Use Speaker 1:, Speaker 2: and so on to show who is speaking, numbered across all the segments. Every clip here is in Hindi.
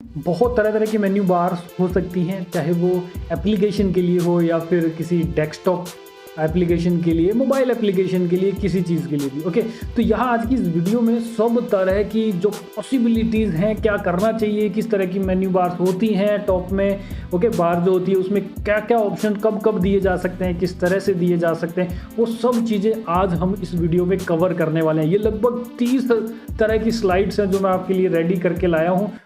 Speaker 1: बहुत तरह तरह की मेन्यू बार्स हो सकती हैं, चाहे वो एप्लीकेशन के लिए हो या फिर किसी डेस्कटॉप एप्लीकेशन के लिए, मोबाइल एप्लीकेशन के लिए, किसी चीज़ के लिए भी। ओके, तो यहाँ आज की इस वीडियो में सब तरह की जो पॉसिबिलिटीज़ हैं, क्या करना चाहिए, किस तरह की मेन्यू बार्स होती हैं टॉप में, ओके, बार जो होती है उसमें क्या क्या ऑप्शन कब कब दिए जा सकते हैं, किस तरह से दिए जा सकते हैं, वो सब चीज़ें आज हम इस वीडियो में कवर करने वाले हैं। ये लगभग 30 तरह की स्लाइड्स हैं जो मैं आपके लिए रेडी करके लाया हूँ।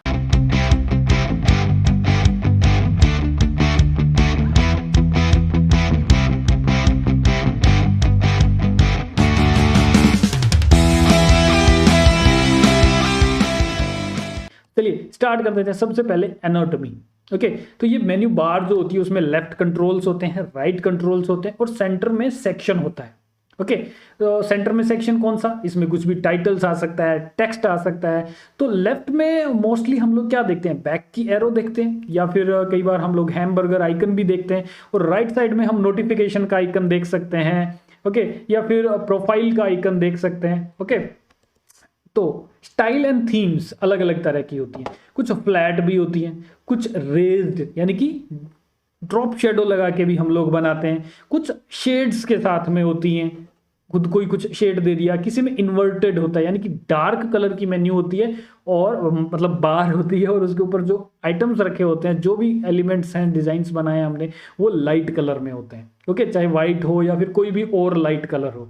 Speaker 1: चलिए स्टार्ट कर देते हैं। सबसे पहले एनाटॉमी। ओके, तो ये मेन्यू बार जो होती है उसमें लेफ्ट कंट्रोल्स होते हैं, राइट कंट्रोल्स होते हैं और सेंटर में सेक्शन होता है। ओके, तो सेंटर में सेक्शन कौन सा, इसमें कुछ भी टाइटल्स आ सकता है, टेक्स्ट आ सकता है। तो लेफ्ट में मोस्टली हम लोग क्या देखते हैं, बैक की एरो देखते हैं या फिर कई बार हम लोग हैमबर्गर आइकन भी देखते हैं। और राइट साइड में हम नोटिफिकेशन का आइकन देख सकते हैं, ओके, या फिर प्रोफाइल का आइकन देख सकते हैं। ओके, तो स्टाइल एंड थीम्स अलग अलग तरह की होती हैं, कुछ फ्लैट भी होती हैं, कुछ रेज्ड यानी कि ड्रॉप शेडो लगा के भी हम लोग बनाते हैं, कुछ शेड्स के साथ में होती हैं, खुद कोई कुछ शेड दे दिया, किसी में इन्वर्टेड होता है यानी कि डार्क कलर की मेन्यू होती है और मतलब बार होती है और उसके ऊपर जो आइटम्स रखे होते हैं, जो भी एलिमेंट्स हैं, डिजाइन्स बनाए हैं हमने, वो लाइट कलर में होते हैं। ओके, चाहे वाइट हो या फिर कोई भी और लाइट कलर हो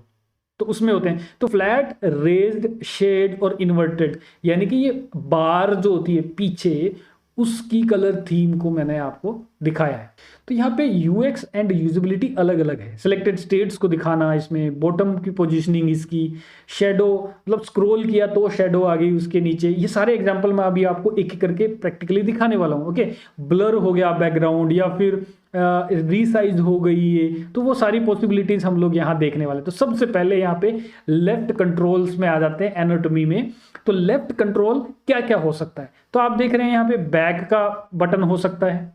Speaker 1: तो उसमें होते हैं। तो फ्लैट, रेज्ड, शेड और इन्वर्टेड यानी कि ये बार जो होती है पीछे, उसकी कलर थीम को मैंने आपको दिखाया है। तो यहाँ पे यूएक्स एंड यूजेबिलिटी अलग अलग है। सिलेक्टेड स्टेट्स को दिखाना, इसमें बॉटम की पोजीशनिंग, इसकी शेडो, मतलब स्क्रॉल किया तो शेडो आ गई उसके नीचे। ये सारे एग्जांपल मैं अभी आपको एक एक करके प्रैक्टिकली दिखाने वाला हूँ। ओके, ब्लर हो गया बैकग्राउंड या फिर रीसाइज हो गई है, तो वो सारी पॉसिबिलिटीज हम लोग यहाँ देखने वाले। तो सबसे पहले यहाँ पे लेफ्ट कंट्रोल्स में आ जाते हैं, एनाटॉमी में। तो लेफ्ट कंट्रोल क्या क्या हो सकता है, तो आप देख रहे हैं यहाँ पे बैक का बटन हो सकता है,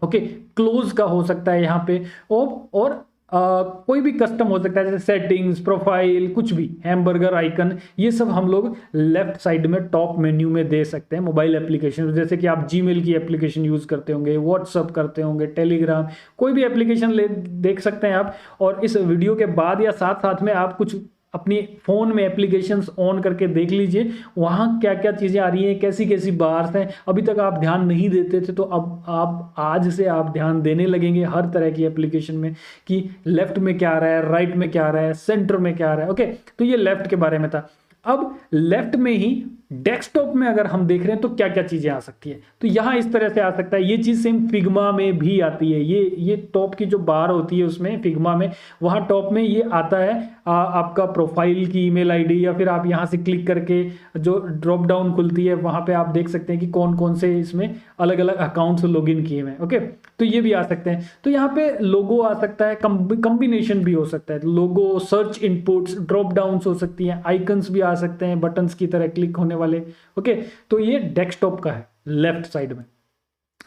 Speaker 1: ओके, क्लोज का हो सकता है यहाँ पे, और कोई भी कस्टम हो सकता है जैसे सेटिंग्स, प्रोफाइल, कुछ भी, हैमबर्गर आइकन, ये सब हम लोग लेफ्ट साइड में टॉप मेन्यू में दे सकते हैं। मोबाइल एप्लीकेशन जैसे कि आप जीमेल की एप्लीकेशन यूज करते होंगे, व्हाट्सअप करते होंगे, टेलीग्राम, कोई भी एप्लीकेशन देख सकते हैं आप। और इस वीडियो के बाद या साथ साथ में आप कुछ अपनी फ़ोन में एप्लीकेशंस ऑन करके देख लीजिए, वहाँ क्या क्या चीज़ें आ रही हैं, कैसी कैसी बार्स हैं। अभी तक आप ध्यान नहीं देते थे तो अब आप आज से आप ध्यान देने लगेंगे हर तरह की एप्लीकेशन में कि लेफ्ट में क्या आ रहा है, राइट में क्या आ रहा है, सेंटर में क्या आ रहा है। ओके, तो ये लेफ्ट के बारे में था। अब लेफ्ट में ही डेस्कटॉप में अगर हम देख रहे हैं तो क्या क्या चीजें आ सकती है, तो यहां इस तरह से आ सकता है। ये चीज सेम फिग्मा में भी आती है। ये टॉप की जो बार होती है उसमें फिग्मा में, वहां टॉप में ये आता है आपका प्रोफाइल की ईमेल आईडी, या फिर आप यहां से क्लिक करके जो ड्रॉप डाउन खुलती है वहां पे आप देख सकते हैं कि कौन कौन से इसमें अलग अलग अकाउंट्स लॉगिन किए हुए हैं। ओके, तो ये भी आ सकते हैं। तो यहाँ पे लोगो आ सकता है, कॉम्बिनेशन भी हो सकता है, लोगो, सर्च इनपुट्स, ड्रॉप डाउन्स हो सकती हैं, आइकन्स भी आ सकते हैं बटन्स की तरह क्लिक होने वाले। ओके, तो ये डेस्कटॉप का है लेफ्ट साइड में।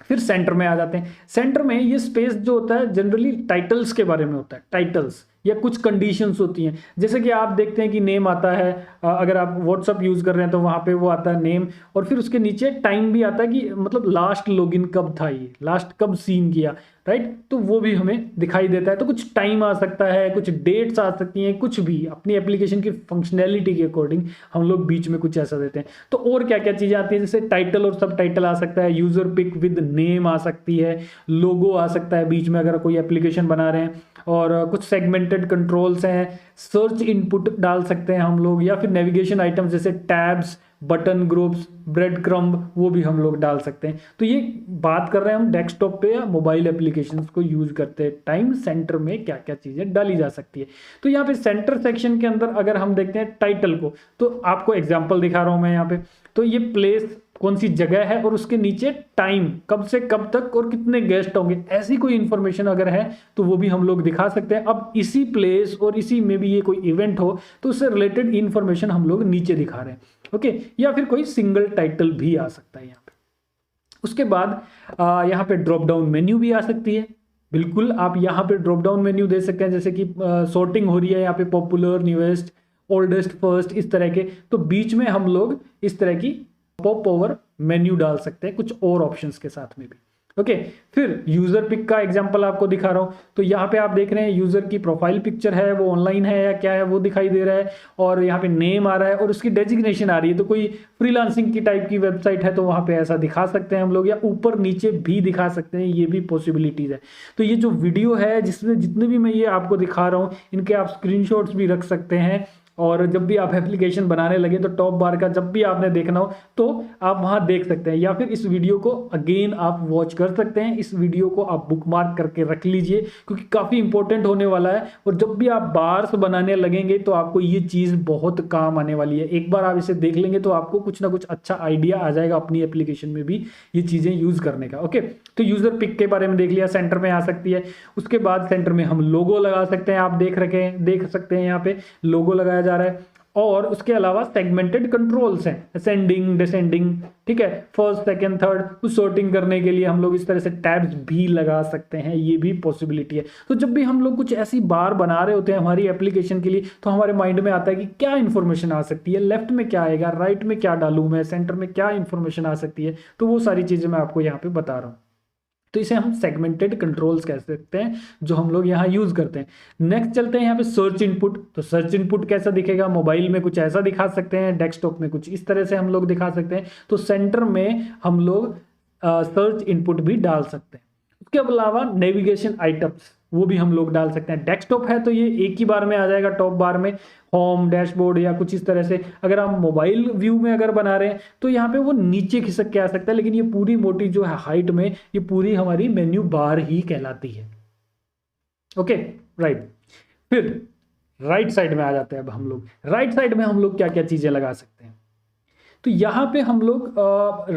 Speaker 1: फिर सेंटर में आ जाते हैं। सेंटर में ये स्पेस जो होता है जनरली टाइटल्स के बारे में होता है, टाइटल्स या कुछ कंडीशंस होती हैं। जैसे कि आप देखते हैं कि नेम आता है, अगर आप व्हाट्सअप यूज कर रहे हैं तो वहां पे वो आता है नेम, और फिर उसके नीचे टाइम भी आता है कि मतलब लास्ट लॉगिन कब था, ये लास्ट कब सीन किया, राइट, तो वो भी हमें दिखाई देता है। तो कुछ टाइम आ सकता है, कुछ डेट्स आ सकती हैं, कुछ भी अपनी एप्लीकेशन की फंक्शनैलिटी के अकॉर्डिंग हम लोग बीच में कुछ ऐसा देते हैं। तो और क्या क्या चीजें आती है, जैसे टाइटल और सब टाइटल आ सकता है, यूजर पिक विद नेम आ सकती है, लोगो आ सकता है बीच में अगर कोई एप्लीकेशन बना रहे हैं, और कुछ सेगमेंटेड कंट्रोल्स हैं, सर्च इनपुट डाल सकते हैं हम लोग, या फिर नेविगेशन आइटम्स जैसे tabs, button groups, bread crumb, वो भी हम लोग डाल सकते हैं। तो ये बात कर रहे हैं हम डेस्कटॉप पे या मोबाइल एप्लीकेशंस को यूज करते हैं टाइम, सेंटर में क्या क्या चीजें डाली जा सकती है। तो यहाँ पे सेंटर सेक्शन के अंदर अगर हम देखते हैं टाइटल को, तो आपको एग्जांपल दिखा रहा हूं मैं यहाँ पे। तो ये प्लेस कौन सी जगह है और उसके नीचे टाइम, कब से कब तक और कितने गेस्ट होंगे, ऐसी कोई इंफॉर्मेशन अगर है तो वो भी हम लोग दिखा सकते हैं। अब इसी प्लेस और इसी में भी ये कोई इवेंट हो तो उससे रिलेटेड इंफॉर्मेशन हम लोग नीचे दिखा रहे हैं। ओके, या फिर कोई सिंगल टाइटल भी आ सकता है यहाँ पे। उसके बाद यहाँ पे ड्रॉप डाउन मेन्यू भी आ सकती है। बिल्कुल, आप यहाँ पे ड्रॉप डाउन मेन्यू दे सकते हैं, जैसे कि सॉर्टिंग हो रही है यहाँ पे, पॉपुलर, न्यूएस्ट, ओल्डेस्ट, फर्स्ट, इस तरह के। तो बीच में हम लोग इस तरह की पॉप ओवर मेन्यू डाल सकते हैं कुछ और ऑप्शंस के साथ में भी। ओके फिर यूजर पिक का एग्जांपल आपको दिखा रहा हूं। तो यहाँ पे आप देख रहे हैं यूजर की प्रोफाइल पिक्चर है, वो ऑनलाइन है या क्या है वो दिखाई दे रहा है, और यहाँ पे नेम आ रहा है और उसकी डेजिग्नेशन आ रही है। तो कोई फ्रीलांसिंग की टाइप की वेबसाइट है तो वहां पे ऐसा दिखा सकते हैं हम लोग, या ऊपर नीचे भी दिखा सकते हैं, ये भी पॉसिबिलिटीज है। तो ये जो वीडियो है जिसमें जितने भी मैं ये आपको दिखा रहा हूँ इनके आप स्क्रीनशॉट्स भी रख सकते हैं, और जब भी आप एप्लीकेशन बनाने लगे तो टॉप बार का जब भी आपने देखना हो तो आप वहां देख सकते हैं, या फिर इस वीडियो को अगेन आप वॉच कर सकते हैं। इस वीडियो को आप बुकमार्क करके रख लीजिए क्योंकि काफी इंपॉर्टेंट होने वाला है, और जब भी आप बार्स बनाने लगेंगे तो आपको ये चीज बहुत काम आने वाली है। एक बार आप इसे देख लेंगे तो आपको कुछ ना कुछ अच्छा आइडिया आ जाएगा अपनी एप्लीकेशन में भी ये चीजें यूज करने का। ओके तो यूजर पिक के बारे में देख लिया, सेंटर में आ सकती है। उसके बाद सेंटर में हम लोगो लगा सकते हैं, आप देख सकते हैं यहाँ पे लोगो लगाया जा रहा है। और उसके अलावा सेगमेंटेड कंट्रोल्स हैं, असेंडिंग डिसेंडिंग, ठीक है, फर्स्ट सेकंड थर्ड, कुछ सॉर्टिंग करने के लिए हम लोग इस तरह से टैब्स भी लगा सकते हैं, ये भी पॉसिबिलिटी है। तो जब भी हम लोग कुछ ऐसी बार बना रहे होते हैं हमारी एप्लीकेशन के लिए तो हमारे माइंड में आता है कि क्या इंफॉर्मेशन आ सकती है, लेफ्ट में क्या आएगा, राइट में क्या डालूं मैं, सेंटर में क्या इंफॉर्मेशन आ सकती है। तो वो सारी चीजें मैं आपको यहाँ पे बता रहा हूँ। तो इसे हम सेगमेंटेड कंट्रोल्स कह सकते हैं जो हम लोग यहाँ यूज करते हैं। नेक्स्ट चलते हैं यहाँ पे सर्च इनपुट। तो सर्च इनपुट कैसा दिखेगा, मोबाइल में कुछ ऐसा दिखा सकते हैं, डेस्कटॉप में कुछ इस तरह से हम लोग दिखा सकते हैं। तो सेंटर में हम लोग सर्च इनपुट भी डाल सकते हैं। उसके अलावा नेविगेशन आइटम्स वो भी हम लोग डाल सकते हैं। डेस्कटॉप है तो ये एक ही बार में आ जाएगा टॉप बार में, होम डैशबोर्ड या कुछ इस तरह से। अगर आप मोबाइल व्यू में अगर बना रहे हैं तो यहाँ पे वो नीचे खिसक के आ सकता है, लेकिन ये पूरी मोटी जो है हाइट में ये पूरी हमारी मेन्यू बार ही कहलाती है। ओके राइट, फिर राइट साइड में आ जाते हैं। अब हम लोग राइट साइड में हम लोग क्या क्या चीजें लगा सकते हैं। तो यहाँ पे हम लोग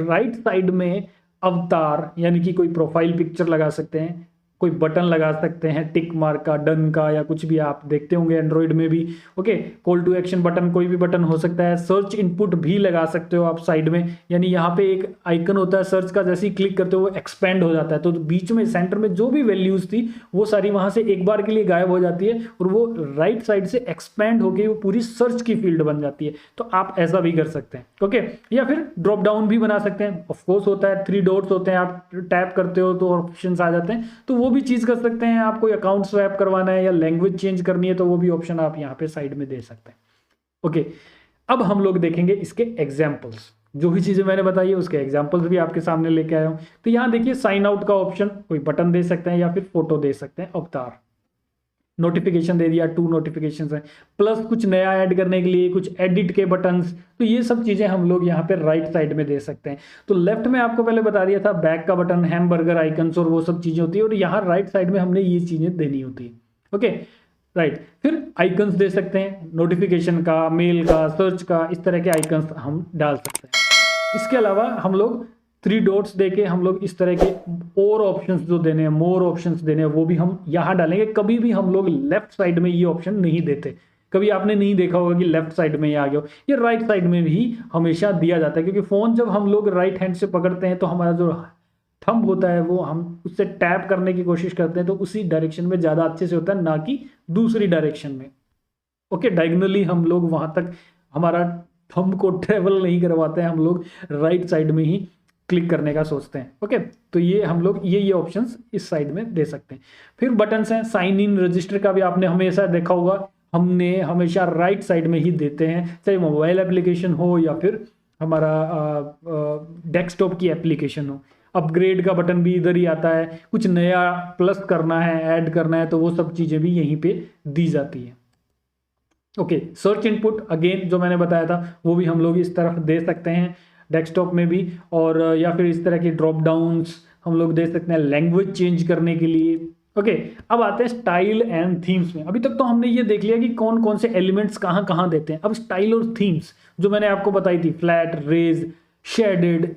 Speaker 1: राइट साइड में अवतार यानी कि कोई प्रोफाइल पिक्चर लगा सकते हैं, कोई बटन लगा सकते हैं टिक मार्क का, डन का, या कुछ भी आप देखते होंगे एंड्रॉइड में भी। Okay call to action button, कोई भी बटन हो सकता है। सर्च इनपुट भी लगा सकते हो आप साइड में, यानी यहाँ पे एक आइकन होता है सर्च का, जैसे ही क्लिक करते हो वो एक्सपेंड हो जाता है, तो बीच में सेंटर में जो भी वैल्यूज थी वो सारी वहां से एक बार के लिए गायब हो जाती है और वो राइट साइड से एक्सपेंड होकर वो पूरी सर्च की फील्ड बन जाती है। तो आप ऐसा भी कर सकते हैं। ओके या फिर ड्रॉप डाउन भी बना सकते हैं, ऑफकोर्स होता है 3 डॉट्स होते हैं, आप टैप करते हो तो ऑप्शंस आ जाते हैं, तो वो भी चीज कर सकते हैं। आप कोई अकाउंट स्वैप करवाना है या लैंग्वेज चेंज करनी है तो वो भी ऑप्शन आप यहाँ पे साइड में दे सकते हैं। ओके अब हम लोग देखेंगे इसके एग्जांपल्स, जो भी चीजें मैंने बताई है उसके एग्जांपल्स भी आपके सामने लेके आया हूं। तो यहाँ देखिए साइन आउट का ऑप्शन, कोई बटन दे सकते हैं या फिर फोटो दे सकते हैं, अवतार, नोटिफिकेशन दे दिया, 2 नोटिफिकेशंस हैं, प्लस कुछ नया ऐड करने के लिए कुछ एडिट के बटन्स। तो ये सब चीजें हम लोग यहाँ पे राइट साइड में दे सकते हैं। तो लेफ्ट में आपको पहले बता दिया था बैक का बटन, हैमबर्गर आइकन्स और वो सब चीजें होती है, और यहाँ राइट साइड में हमने ये चीजें देनी होती है। ओके राइट, फिर आइकन्स दे सकते हैं, नोटिफिकेशन का, मेल का, सर्च का, इस तरह के आइकन्स हम डाल सकते हैं। इसके अलावा हम लोग 3 डॉट्स देके हम लोग इस तरह के और ऑप्शंस जो देने हैं, मोर ऑप्शंस देने हैं, वो भी हम यहाँ डालेंगे। कभी भी हम लोग लेफ्ट साइड में ये ऑप्शन नहीं देते, कभी आपने नहीं देखा होगा कि लेफ्ट साइड में ये आ गया हो, ये राइट साइड में भी हमेशा दिया जाता है, क्योंकि फोन जब हम लोग राइट हैंड से पकड़ते हैं तो हमारा जो थंब होता है वो हम उससे टैप करने की कोशिश करते हैं, तो उसी डायरेक्शन में ज्यादा अच्छे से होता है, ना कि दूसरी डायरेक्शन में। ओके डायगोनली हम लोग वहां तक हमारा थंब को ट्रेवल नहीं करवाते हैं, हम लोग राइट साइड में ही क्लिक करने का सोचते हैं। ओके तो ये हम लोग ये ऑप्शंस इस साइड में दे सकते हैं। फिर बटन्स हैं, साइन इन रजिस्टर का भी आपने हमेशा देखा होगा, हमने हमेशा राइट साइड में ही देते हैं, चाहे मोबाइल एप्लीकेशन हो या फिर हमारा डेस्कटॉप की एप्लीकेशन हो। अपग्रेड का बटन भी इधर ही आता है, कुछ नया प्लस करना है, ऐड करना है, तो वो सब चीजें भी यहीं पे दी जाती है। ओके सर्च इनपुट अगेन जो मैंने बताया था वो भी हम लोग इस तरफ दे सकते हैं डेस्कटॉप में भी, और या फिर इस तरह की ड्रॉप डाउन्स हम लोग दे सकते हैं लैंग्वेज चेंज करने के लिए। ओके अब आते हैं स्टाइल एंड थीम्स में। अभी तक तो हमने ये देख लिया कि कौन कौन से एलिमेंट्स कहाँ कहाँ देते हैं। अब स्टाइल और थीम्स जो मैंने आपको बताई थी, flat, raised, shaded,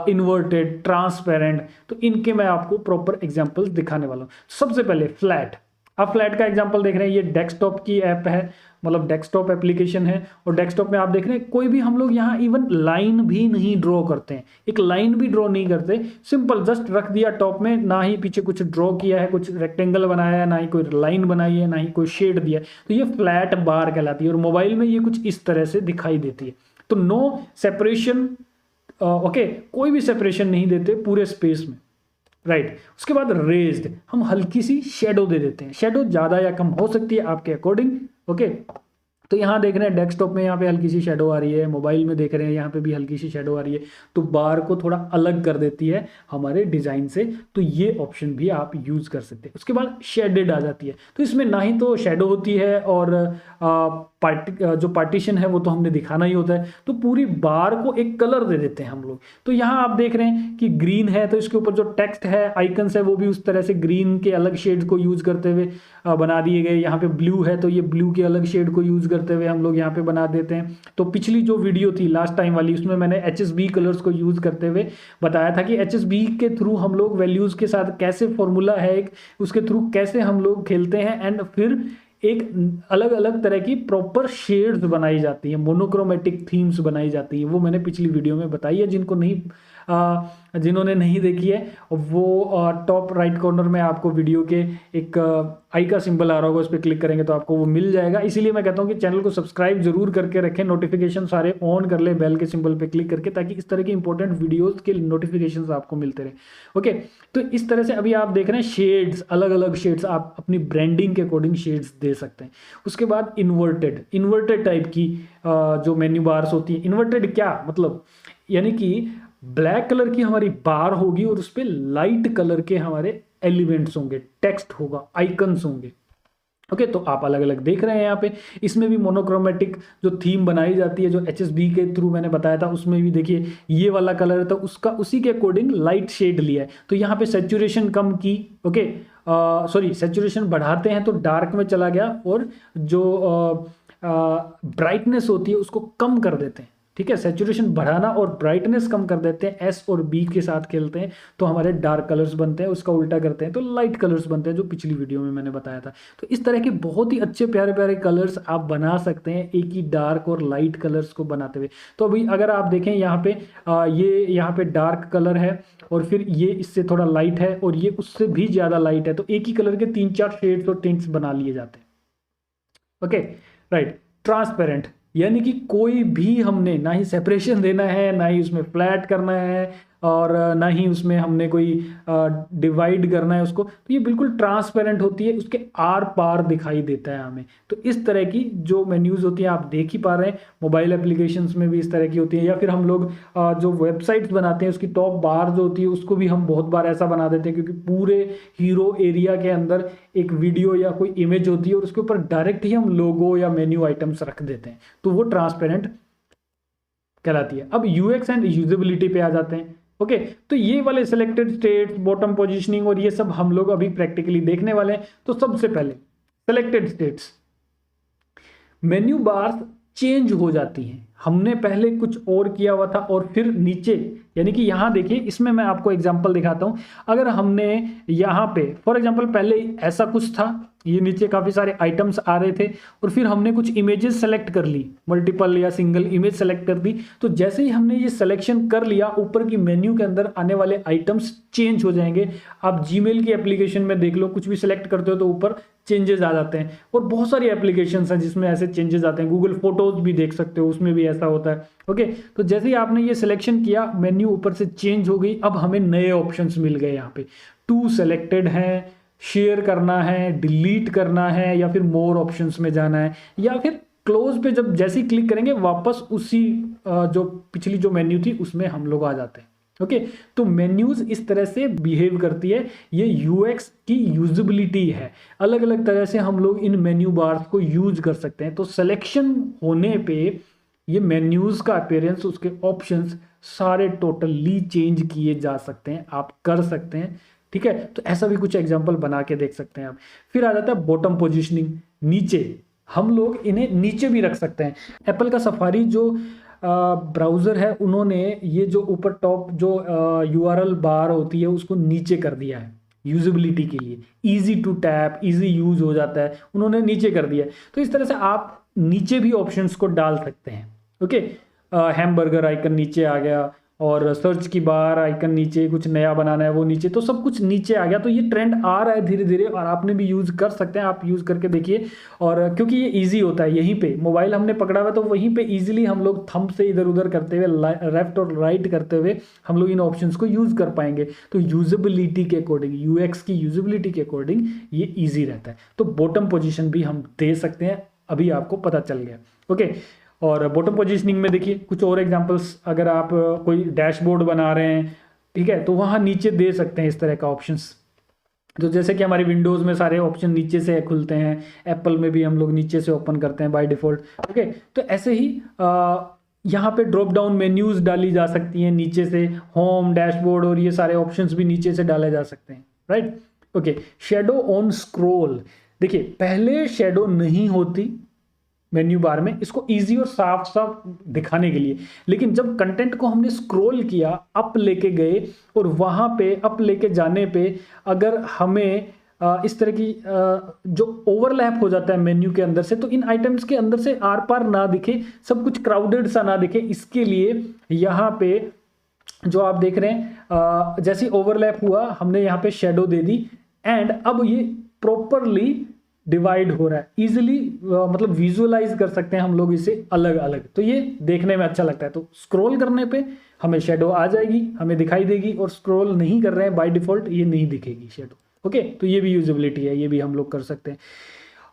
Speaker 1: inverted, transparent, तो इनके मैं आपको प्रॉपर एग्जांपल्स दिखाने वाला हूँ। सबसे पहले फ्लैट, आप फ्लैट का एग्जांपल देख रहे हैं, ये डेस्कटॉप की ऐप है, मतलब डेस्कटॉप एप्लीकेशन है, और डेस्कटॉप में आप देख रहे हैं कोई भी हम लोग यहाँ इवन लाइन भी नहीं ड्रॉ करते हैं, एक लाइन भी ड्रॉ नहीं करते, सिंपल जस्ट रख दिया टॉप में, ना ही पीछे कुछ ड्रॉ किया है, कुछ रेक्टेंगल बनाया है, ना ही कोई लाइन बनाई है, ना ही कोई शेड दिया है। तो ये फ्लैट बार कहलाती है, और मोबाइल में ये कुछ इस तरह से दिखाई देती है। तो नो सेपरेशन ओके, कोई भी सेपरेशन नहीं देते पूरे स्पेस में, राइट। उसके बाद रेज्ड, हम हल्की सी शेडो दे देते हैं, शेडो ज़्यादा या कम हो सकती है आपके अकॉर्डिंग, ओके। तो यहाँ देख रहे हैं डेस्कटॉप में यहाँ पे हल्की सी शेडो आ रही है, मोबाइल में देख रहे हैं यहाँ पे भी हल्की सी शेडो आ रही है, तो बार को थोड़ा अलग कर देती है हमारे डिज़ाइन से, तो ये ऑप्शन भी आप यूज़ कर सकते हैं। उसके बाद शेडेड आ जाती है, तो इसमें ना ही तो शेडो होती है और जो पार्टीशन है वो तो हमने दिखाना ही होता है, तो पूरी बार को एक कलर दे देते हैं हम लोग। तो यहाँ आप देख रहे हैं कि ग्रीन है, तो इसके ऊपर जो टेक्स्ट है, आइकन्स है, वो भी उस तरह से ग्रीन के अलग शेड्स को यूज़ करते हुए बना दिए गए। यहाँ पे ब्लू है तो ये ब्लू के अलग शेड को यूज़ करते हुए हम लोग यहाँ पे बना देते हैं। तो पिछली जो वीडियो थी लास्ट टाइम वाली, उसमें मैंने HSB कलर्स को यूज़ करते हुए बताया था कि HSB के थ्रू हम लोग वैल्यूज़ के साथ कैसे फॉर्मूला है एक, उसके थ्रू कैसे हम लोग खेलते हैं एंड फिर एक अलग अलग तरह की प्रॉपर शेड्स बनाई जाती हैं, मोनोक्रोमेटिक थीम्स बनाई जाती हैं। वो मैंने पिछली वीडियो में बताई है, जिन्होंने नहीं देखी है वो टॉप राइट कॉर्नर में आपको वीडियो के एक आई का सिंबल आ रहा होगा, उस पर क्लिक करेंगे तो आपको वो मिल जाएगा। इसीलिए मैं कहता हूँ कि चैनल को सब्सक्राइब जरूर करके रखें, नोटिफिकेशन सारे ऑन कर ले बेल के सिंबल पे क्लिक करके, ताकि इस तरह की इंपॉर्टेंट वीडियोस के नोटिफिकेशंस आपको मिलते रहे। ओके, तो इस तरह से अभी आप देख रहे हैं शेड्स, अलग अलग शेड्स आप अपनी ब्रांडिंग के अकॉर्डिंग शेड्स दे सकते हैं। उसके बाद इन्वर्टेड टाइप की जो मेन्यू बार्स होती है। इन्वर्टेड क्या मतलब, यानी कि ब्लैक कलर की हमारी बार होगी और उस पर लाइट कलर के हमारे एलिमेंट्स होंगे, टेक्स्ट होगा, आइकन्स होंगे। ओके, तो आप अलग अलग देख रहे हैं यहाँ पे। इसमें भी मोनोक्रोमेटिक जो थीम बनाई जाती है, जो HSB के थ्रू मैंने बताया था, उसमें भी देखिए ये वाला कलर है तो उसका उसी के अकॉर्डिंग लाइट शेड लिया है। तो यहाँ पे सैचुरेशन कम की, ओके सॉरी सैचुरेशन बढ़ाते हैं तो डार्क में चला गया, और जो ब्राइटनेस होती है उसको कम कर देते हैं। ठीक है, सैचुरेशन बढ़ाना और ब्राइटनेस कम कर देते हैं, S और B के साथ खेलते हैं तो हमारे डार्क कलर्स बनते हैं, उसका उल्टा करते हैं तो लाइट कलर्स बनते हैं, जो पिछली वीडियो में मैंने बताया था। तो इस तरह के बहुत ही अच्छे प्यारे प्यारे कलर्स आप बना सकते हैं एक ही डार्क और लाइट कलर्स को बनाते हुए। तो अभी अगर आप देखें यहाँ पे ये यहाँ पे डार्क कलर है और फिर ये इससे थोड़ा लाइट है और ये उससे भी ज़्यादा लाइट है, तो एक ही कलर के 3-4 शेड्स और टिंट्स बना लिए जाते हैं। Okay right. ट्रांसपेरेंट, यानी कि कोई भी हमने ना ही सेपरेशन देना है, ना ही उसमें फ्लैट करना है, और ना ही उसमें हमने कोई डिवाइड करना है उसको, तो ये बिल्कुल ट्रांसपेरेंट होती है, उसके आर पार दिखाई देता है हमें। तो इस तरह की जो मेन्यूज़ होती हैं आप देख ही पा रहे हैं, मोबाइल एप्लीकेशंस में भी इस तरह की होती है, या फिर हम लोग जो वेबसाइट्स बनाते हैं उसकी टॉप बार जो होती है उसको भी हम बहुत बार ऐसा बना देते हैं, क्योंकि पूरे हीरो एरिया के अंदर एक वीडियो या कोई इमेज होती है और उसके ऊपर डायरेक्ट ही हम लोगो या मेन्यू आइटम्स रख देते हैं, तो वो ट्रांसपेरेंट कहलाती है। अब UX एंड यूजेबिलिटी पे आ जाते हैं। ओके, तो ये वाले सिलेक्टेड स्टेट्स, बॉटम पोजीशनिंग और ये सब हम लोग अभी प्रैक्टिकली देखने वाले हैं। तो सबसे पहले selected states, menu bars change हो जाती हैं। हमने पहले कुछ और किया हुआ था और फिर नीचे, यानी कि यहाँ देखिए, इसमें मैं आपको एग्जांपल दिखाता हूँ। अगर हमने यहाँ पे फॉर एग्जांपल पहले ऐसा कुछ था, ये नीचे काफ़ी सारे आइटम्स आ रहे थे और फिर हमने कुछ इमेजेस सेलेक्ट कर ली, मल्टीपल या सिंगल इमेज सेलेक्ट कर दी, तो जैसे ही हमने ये सिलेक्शन कर लिया, ऊपर की मेन्यू के अंदर आने वाले आइटम्स चेंज हो जाएंगे। आप जीमेल की एप्लीकेशन में देख लो, कुछ भी सिलेक्ट करते हो तो ऊपर चेंजेस आ जाते हैं, और बहुत सारी एप्लीकेशंस हैं जिसमें ऐसे चेंजेस आते हैं। गूगल फोटोज भी देख सकते हो, उसमें भी ऐसा होता है। ओके, तो जैसे ही आपने ये सिलेक्शन किया, मेन्यू ऊपर से चेंज हो गई। अब हमें नए ऑप्शंस मिल गए यहाँ पे, टू सेलेक्टेड है, शेयर करना है, डिलीट करना है, या फिर मोर ऑप्शंस में जाना है, या फिर क्लोज पे जब जैसे ही क्लिक करेंगे वापस उसी जो पिछली जो मेन्यू थी उसमें हम लोग आ जाते हैं। ओके, तो मेन्यूज इस तरह से बिहेव करती है, ये UX की यूजेबिलिटी है। अलग अलग तरह से हम लोग इन मेन्यू बार्स को यूज कर सकते हैं। तो सिलेक्शन होने पे ये मेन्यूज का अपीयरेंस, उसके ऑप्शंस सारे टोटली चेंज किए जा सकते हैं, आप कर सकते हैं। ठीक है, तो ऐसा भी कुछ एग्जांपल बना के देख सकते हैं आप। फिर आ जाता है बॉटम पोजीशनिंग, नीचे हम लोग इन्हें नीचे भी रख सकते हैं। एप्पल का सफारी जो ब्राउज़र है, उन्होंने ये जो ऊपर टॉप जो URL बार होती है उसको नीचे कर दिया है यूजेबिलिटी के लिए, easy to tap, easy use हो जाता है, उन्होंने नीचे कर दिया है। तो इस तरह से आप नीचे भी ऑप्शंस को डाल सकते हैं। ओके, हैमबर्गर आइकन नीचे आ गया, और सर्च की बार आइकन नीचे, कुछ नया बनाना है वो नीचे, तो सब कुछ नीचे आ गया। तो ये ट्रेंड आ रहा है धीरे धीरे और आपने भी यूज़ कर सकते हैं, आप यूज़ करके देखिए। और क्योंकि ये ईजी होता है, यहीं पे मोबाइल हमने पकड़ा हुआ तो वहीं पे ईजिली हम लोग थंब से इधर उधर करते हुए, लेफ्ट और राइट करते हुए हम लोग इन ऑप्शंस को यूज़ कर पाएंगे। तो यूजेबिलिटी के अकॉर्डिंग, यूएक्स की यूजेबिलिटी के अकॉर्डिंग ये ईजी रहता है। तो बॉटम पोजिशन भी हम दे सकते हैं, अभी आपको पता चल गया। ओके, और बॉटम पोजीशनिंग में देखिए कुछ और एग्जांपल्स, अगर आप कोई डैशबोर्ड बना रहे हैं, ठीक है, तो वहाँ नीचे दे सकते हैं इस तरह का ऑप्शंस। तो जैसे कि हमारी विंडोज़ में सारे ऑप्शन नीचे से खुलते हैं, एप्पल में भी हम लोग नीचे से ओपन करते हैं बाय डिफ़ॉल्ट। ओके, तो ऐसे ही यहाँ पे ड्रॉप डाउन मेन्यूज़ डाली जा सकती हैं नीचे से, होम, डैशबोर्ड और ये सारे ऑप्शंस भी नीचे से डाले जा सकते हैं, right. Okay, shadow on scroll, देखिए पहले शेडो नहीं होती मेन्यू बार में, इसको इजी और साफ साफ दिखाने के लिए। लेकिन जब कंटेंट को हमने स्क्रॉल किया, अप लेके गए, और वहां पे अप लेके जाने पे अगर हमें इस तरह की जो ओवरलैप हो जाता है मेन्यू के अंदर से, तो इन आइटम्स के अंदर से आर पार ना दिखे, सब कुछ क्राउडेड सा ना दिखे, इसके लिए यहाँ पे जो आप देख रहे हैं जैसे ओवरलैप हुआ, हमने यहाँ पे शेडो दे दी, एंड अब ये प्रॉपरली डिवाइड हो रहा है, इजिली मतलब विजुअलाइज कर सकते हैं हम लोग इसे अलग अलग। तो ये देखने में अच्छा लगता है। तो स्क्रॉल करने पे हमें शेडो आ जाएगी, हमें दिखाई देगी, और स्क्रॉल नहीं कर रहे हैं बाय डिफॉल्ट ये नहीं दिखेगी शेडो। ओके, तो ये भी यूजेबिलिटी है, ये भी हम लोग कर सकते हैं।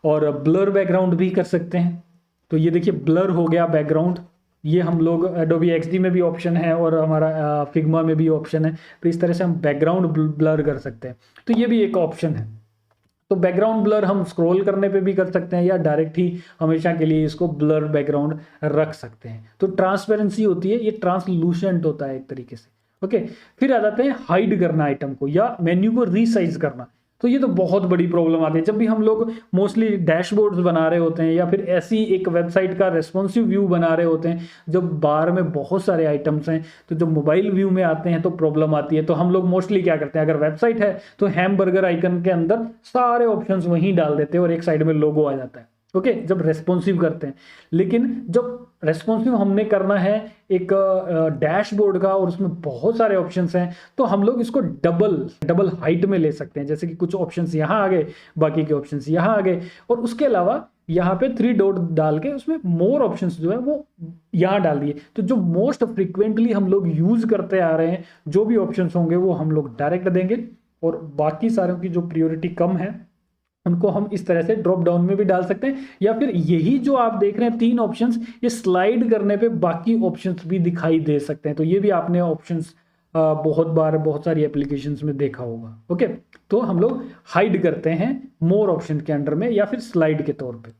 Speaker 1: और ब्लर बैकग्राउंड भी कर सकते हैं। तो ये देखिए ब्लर हो गया बैकग्राउंड, ये हम लोग एडोबी एक्सडी में भी ऑप्शन है और हमारा फिग्मा में भी ऑप्शन है। तो इस तरह से हम बैकग्राउंड ब्लर कर सकते हैं। तो ये भी एक ऑप्शन है। तो बैकग्राउंड ब्लर हम स्क्रॉल करने पे भी कर सकते हैं, या डायरेक्ट ही हमेशा के लिए इसको ब्लर बैकग्राउंड रख सकते हैं। तो ट्रांसपेरेंसी होती है, ये ट्रांसलूसेंट होता है एक तरीके से। ओके, फिर आ जाते हैं हाइड करना आइटम को, या मेन्यू को रीसाइज करना। तो ये तो बहुत बड़ी प्रॉब्लम आती है जब भी हम लोग मोस्टली डैशबोर्ड्स बना रहे होते हैं, या फिर ऐसी एक वेबसाइट का रेस्पॉन्सिव व्यू बना रहे होते हैं जब बार में बहुत सारे आइटम्स हैं। तो जब मोबाइल व्यू में आते हैं तो प्रॉब्लम आती है। तो हम लोग मोस्टली क्या करते हैं, अगर वेबसाइट है तो हैमबर्गर आइकन के अंदर सारे ऑप्शंस वहीं डाल देते हैं और एक साइड में लोगो आ जाता है। ओके, जब रेस्पॉन्सिव करते हैं। लेकिन जब रेस्पॉन्सिव हमने करना है एक डैशबोर्ड का और उसमें बहुत सारे ऑप्शंस हैं, तो हम लोग इसको डबल हाइट में ले सकते हैं। जैसे कि कुछ ऑप्शंस यहाँ आ गए, बाकी के ऑप्शंस यहाँ आ गए, और उसके अलावा यहाँ पे 3 डॉट डाल के उसमें मोर ऑप्शंस जो है वो यहाँ डाल दिए। तो जो मोस्ट फ्रिक्वेंटली हम लोग यूज करते आ रहे हैं, जो भी ऑप्शंस होंगे वो हम लोग डायरेक्ट देंगे, और बाकी सारों की जो प्रियोरिटी कम है उनको हम इस तरह से ड्रॉप डाउन में भी डाल सकते हैं। या फिर यही जो आप देख रहे हैं 3 ऑप्शंस, ये स्लाइड करने पे बाकी ऑप्शंस भी दिखाई दे सकते हैं। तो ये भी आपने ऑप्शंस बहुत बार बहुत सारी एप्लीकेशंस में देखा होगा। ओके, तो हम लोग हाइड करते हैं मोर ऑप्शन के अंडर में, या फिर स्लाइड के तौर पे,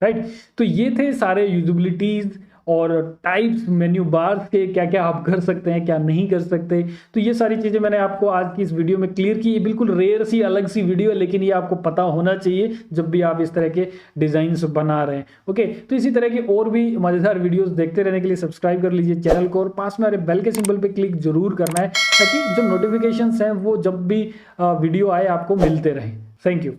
Speaker 1: राइट। तो ये थे सारे यूजिबिलिटीज और टाइप्स मेन्यू बार्स के, क्या क्या आप कर सकते हैं, क्या नहीं कर सकते। तो ये सारी चीज़ें मैंने आपको आज की इस वीडियो में क्लियर की। ये बिल्कुल रेयर सी अलग सी वीडियो है, लेकिन ये आपको पता होना चाहिए जब भी आप इस तरह के डिज़ाइंस बना रहे हैं। ओके, तो इसी तरह के और भी मज़ेदार वीडियोस देखते रहने के लिए सब्सक्राइब कर लीजिए चैनल को, और पास में आ रहे बेल के सिंबल पर क्लिक जरूर करना है, ताकि जो नोटिफिकेशंस हैं वो जब भी वीडियो आए आपको मिलते रहें। Thank you.